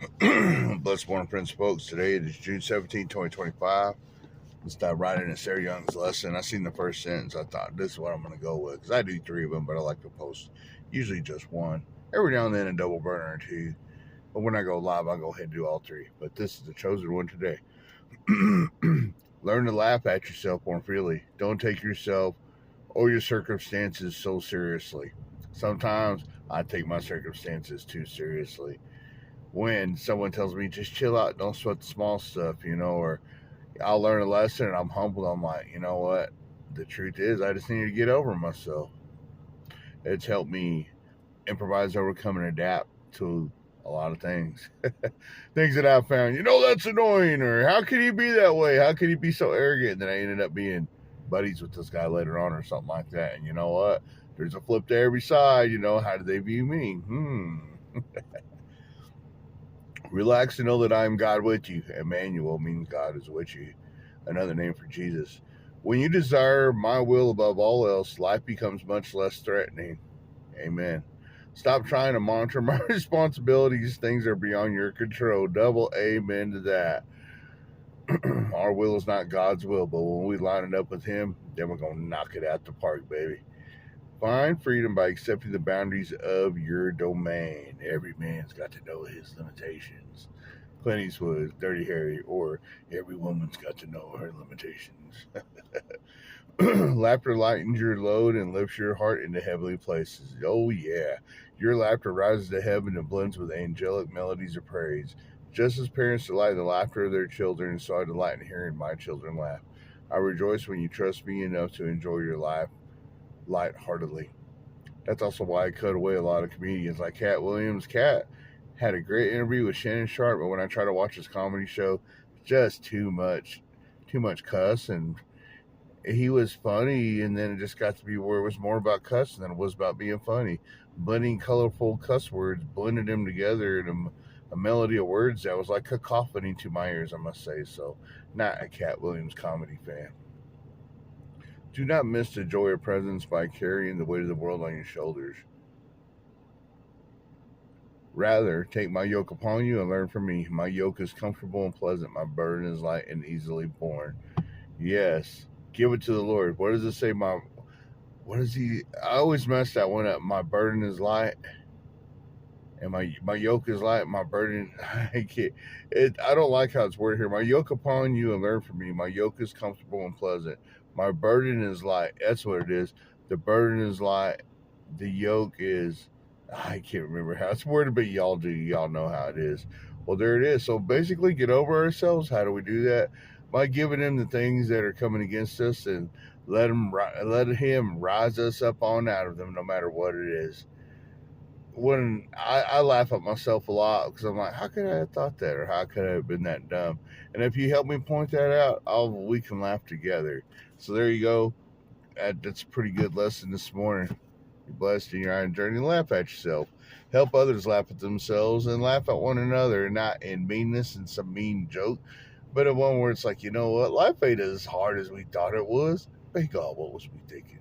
Blessed morning, Prince folks. Today it is June 17, 2025. Let's dive right into Sarah Young's lesson. I seen the first sentence. I thought this is what I'm going to go with because I do three of them, but I like to post usually just one. Every now and then a double burner or two. But when I go live, I'll go ahead and do all three. But this is the chosen one today. Learn to laugh at yourself more freely. Don't take yourself or your circumstances so seriously. Sometimes I take my circumstances too seriously. When someone tells me just chill out, don't sweat the small stuff, or I'll learn a lesson and I'm humbled. I'm like, you know what? The truth is, I just need to get over myself. It's helped me improvise, overcome, and adapt to a lot of things. Things that I've found, that's annoying, or how can you be that way? How can you be so arrogant? And then I ended up being buddies with this guy later on or something like that. And you know what? There's a flip to every side. How do they view me? Relax and know that I am God with you. Emmanuel means God is with you. Another name for Jesus. When you desire my will above all else, life becomes much less threatening. Amen. Stop trying to monitor my responsibilities. Things are beyond your control. Double amen to that. Our will is not God's will, but when we line it up with Him, then we're going to knock it out the park, baby. Find freedom by accepting the boundaries of your domain. Every man's got to know his limitations. Clint Eastwood, Dirty Harry, or every woman's got to know her limitations. Laughter lightens your load and lifts your heart into heavenly places. Oh, yeah. Your laughter rises to heaven and blends with angelic melodies of praise. Just as parents delight in the laughter of their children, so I delight in hearing my children laugh. I rejoice when you trust me enough to enjoy your life lightheartedly. That's also why I cut away a lot of comedians like Cat Williams. Cat had a great interview with Shannon Sharp, but when I try to watch his comedy show, just too much cuss, and he was funny, and then it just got to be where it was more about cussing than it was about being funny. Blending colorful cuss words, blended them together in a melody of words that was like cacophony to my ears, I must say. So, not a Cat Williams comedy fan. Do not miss the joy of presence by carrying the weight of the world on your shoulders. Rather, take my yoke upon you and learn from me. My yoke is comfortable and pleasant. My burden is light and easily borne. Yes, give it to the Lord. What does it say? I always mess that one up. My burden is light and my yoke is light. My burden, I don't like how it's worded here. My yoke upon you and learn from me. My yoke is comfortable and pleasant. My burden is light. That's what it is. The burden is light. The yoke is, I can't remember how it's worded, but y'all do. Y'all know how it is. Well, there it is. So basically, get over ourselves. How do we do that? By giving Him the things that are coming against us and let Him rise us up on out of them, no matter what it is. When I laugh at myself a lot because I'm like, how could I have thought that, or how could I have been that dumb? And if you help me point that out, we can laugh together. So there you go. That's a pretty good lesson this morning. You're blessed in your iron journey. Laugh at yourself. Help others laugh at themselves and laugh at one another, not in meanness and some mean joke, but in one where it's like, you know what? Life ain't as hard as we thought it was. Thank God, what was we thinking?